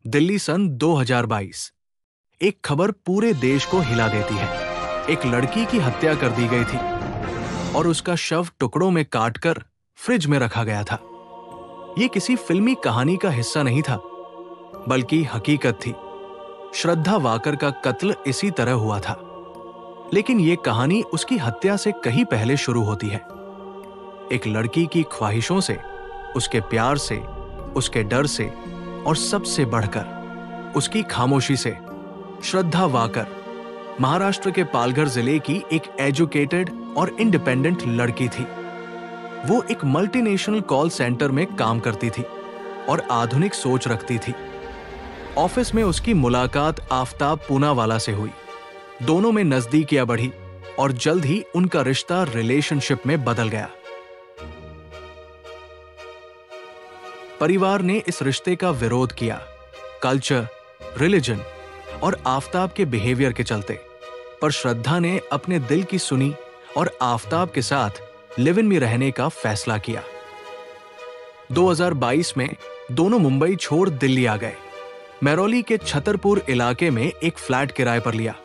दिल्ली सन 2022। एक खबर पूरे देश को हिला देती है। एक लड़की की हत्या कर दी गई थी और उसका शव टुकड़ों में काटकर फ्रिज में रखा गया था। यह किसी फिल्मी कहानी का हिस्सा नहीं था, बल्कि हकीकत थी। श्रद्धा वाकर का कत्ल इसी तरह हुआ था, लेकिन यह कहानी उसकी हत्या से कहीं पहले शुरू होती है। एक लड़की की ख्वाहिशों से, उसके प्यार से, उसके डर से और सबसे बढ़कर उसकी खामोशी से। श्रद्धा वाकर महाराष्ट्र के पालघर जिले की एक एजुकेटेड और इंडिपेंडेंट लड़की थी। वो एक मल्टीनेशनल कॉल सेंटर में काम करती थी और आधुनिक सोच रखती थी। ऑफिस में उसकी मुलाकात आफताब पूनावाला से हुई। दोनों में नजदीकियां बढ़ी और जल्द ही उनका रिश्ता रिलेशनशिप में बदल गया। परिवार ने इस रिश्ते का विरोध किया, कल्चर, रिलीजन और आफताब के बिहेवियर के चलते। पर श्रद्धा ने अपने दिल की सुनी और आफताब के साथ लिव इन में रहने का फैसला किया। 2022 में दोनों मुंबई छोड़ दिल्ली आ गए। मैरोली के छतरपुर इलाके में एक फ्लैट किराए पर लिया।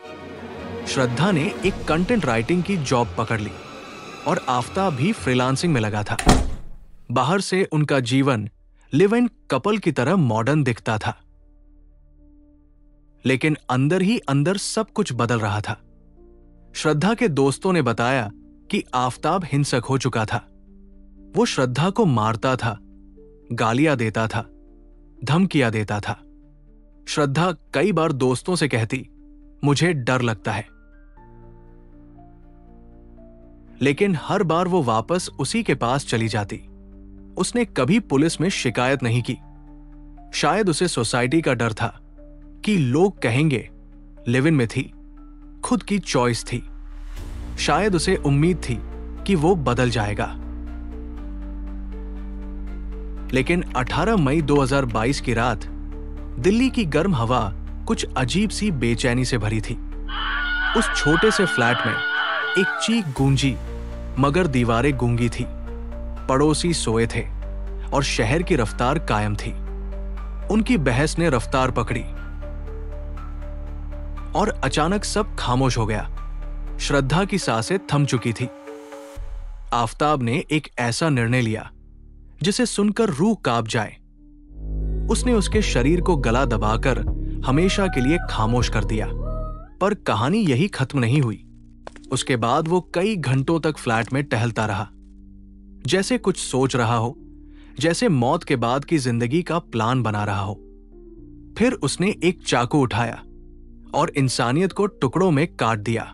श्रद्धा ने एक कंटेंट राइटिंग की जॉब पकड़ ली और आफताब भी फ्रीलांसिंग में लगा था। बाहर से उनका जीवन लिव इन कपल की तरह मॉडर्न दिखता था, लेकिन अंदर ही अंदर सब कुछ बदल रहा था। श्रद्धा के दोस्तों ने बताया कि आफताब हिंसक हो चुका था। वो श्रद्धा को मारता था, गालियां देता था, धमकियां देता था। श्रद्धा कई बार दोस्तों से कहती, मुझे डर लगता है, लेकिन हर बार वो वापस उसी के पास चली जाती। उसने कभी पुलिस में शिकायत नहीं की। शायद उसे सोसाइटी का डर था कि लोग कहेंगे लिव इन में थी, खुद की चॉइस थी। शायद उसे उम्मीद थी कि वो बदल जाएगा। लेकिन 18 मई 2022 की रात दिल्ली की गर्म हवा कुछ अजीब सी बेचैनी से भरी थी। उस छोटे से फ्लैट में एक चीख गूंजी, मगर दीवारें गूंगी थी। पड़ोसी सोए थे और शहर की रफ्तार कायम थी। उनकी बहस ने रफ्तार पकड़ी और अचानक सब खामोश हो गया। श्रद्धा की सांसें थम चुकी थी। आफताब ने एक ऐसा निर्णय लिया जिसे सुनकर रूह कांप जाए। उसने उसके शरीर को गला दबाकर हमेशा के लिए खामोश कर दिया। पर कहानी यही खत्म नहीं हुई। उसके बाद वो कई घंटों तक फ्लैट में टहलता रहा, जैसे कुछ सोच रहा हो, जैसे मौत के बाद की जिंदगी का प्लान बना रहा हो। फिर उसने एक चाकू उठाया और इंसानियत को टुकड़ों में काट दिया।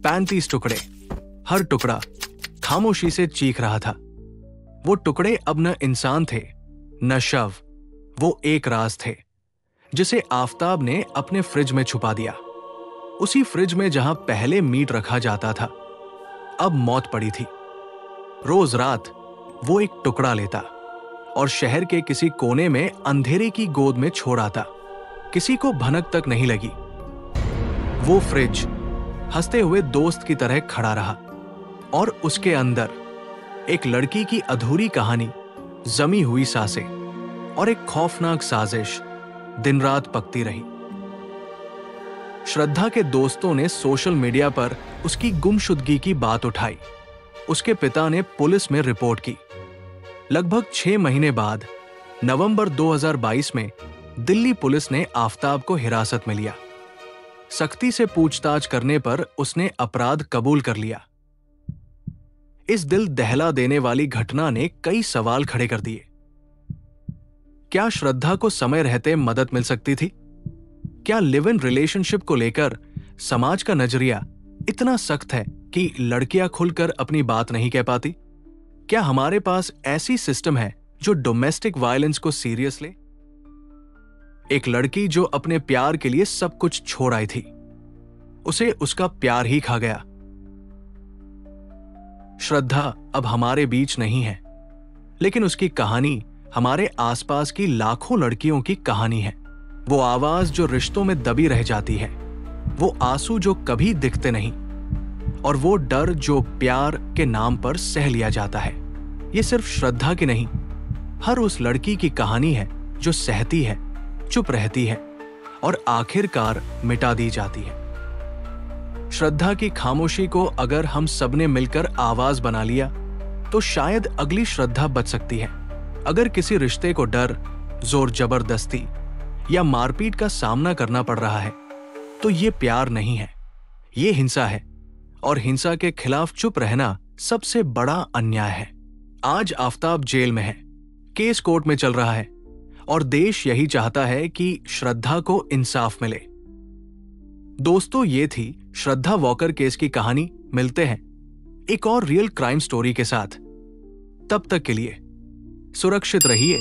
35 टुकड़े, हर टुकड़ा खामोशी से चीख रहा था। वो टुकड़े अब न इंसान थे, न शव। वो एक राज थे जिसे आफताब ने अपने फ्रिज में छुपा दिया। उसी फ्रिज में जहां पहले मीट रखा जाता था, अब मौत पड़ी थी। रोज रात वो एक टुकड़ा लेता और शहर के किसी कोने में अंधेरे की गोद में छोड़ आता। किसी को भनक तक नहीं लगी। वो फ्रिज हंसते हुए दोस्त की तरह खड़ा रहा और उसके अंदर एक लड़की की अधूरी कहानी, जमी हुई सांसें और एक खौफनाक साजिश दिन रात पकती रही। श्रद्धा के दोस्तों ने सोशल मीडिया पर उसकी गुमशुदगी की बात उठाई। उसके पिता ने पुलिस में रिपोर्ट की। लगभग 6 महीने बाद नवंबर 2022 में दिल्ली पुलिस ने आफताब को हिरासत में लिया। सख्ती से पूछताछ करने पर उसने अपराध कबूल कर लिया। इस दिल दहला देने वाली घटना ने कई सवाल खड़े कर दिए। क्या श्रद्धा को समय रहते मदद मिल सकती थी? क्या लिव इन रिलेशनशिप को लेकर समाज का नजरिया इतना सख्त है कि लड़कियां खुलकर अपनी बात नहीं कह पाती? क्या हमारे पास ऐसी सिस्टम है जो डोमेस्टिक वायलेंस को सीरियस ले? एक लड़की जो अपने प्यार के लिए सब कुछ छोड़ आई थी, उसे उसका प्यार ही खा गया। श्रद्धा अब हमारे बीच नहीं है, लेकिन उसकी कहानी हमारे आसपास की लाखों लड़कियों की कहानी है। वो आवाज जो रिश्तों में दबी रह जाती है, वो आंसू जो कभी दिखते नहीं, और वो डर जो प्यार के नाम पर सह लिया जाता है। ये सिर्फ श्रद्धा की नहीं, हर उस लड़की की कहानी है जो सहती है, चुप रहती है और आखिरकार मिटा दी जाती है। श्रद्धा की खामोशी को अगर हम सबने मिलकर आवाज बना लिया तो शायद अगली श्रद्धा बच सकती है। अगर किसी रिश्ते को डर, जोर जबरदस्ती या मारपीट का सामना करना पड़ रहा है तो ये प्यार नहीं है, ये हिंसा है, और हिंसा के खिलाफ चुप रहना सबसे बड़ा अन्याय है। आज आफताब जेल में है, केस कोर्ट में चल रहा है और देश यही चाहता है कि श्रद्धा को इंसाफ मिले। दोस्तों, ये थी श्रद्धा वॉकर केस की कहानी। मिलते हैं एक और रियल क्राइम स्टोरी के साथ। तब तक के लिए सुरक्षित रहिए,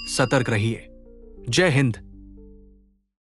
सतर्क रहिए। जय हिंद।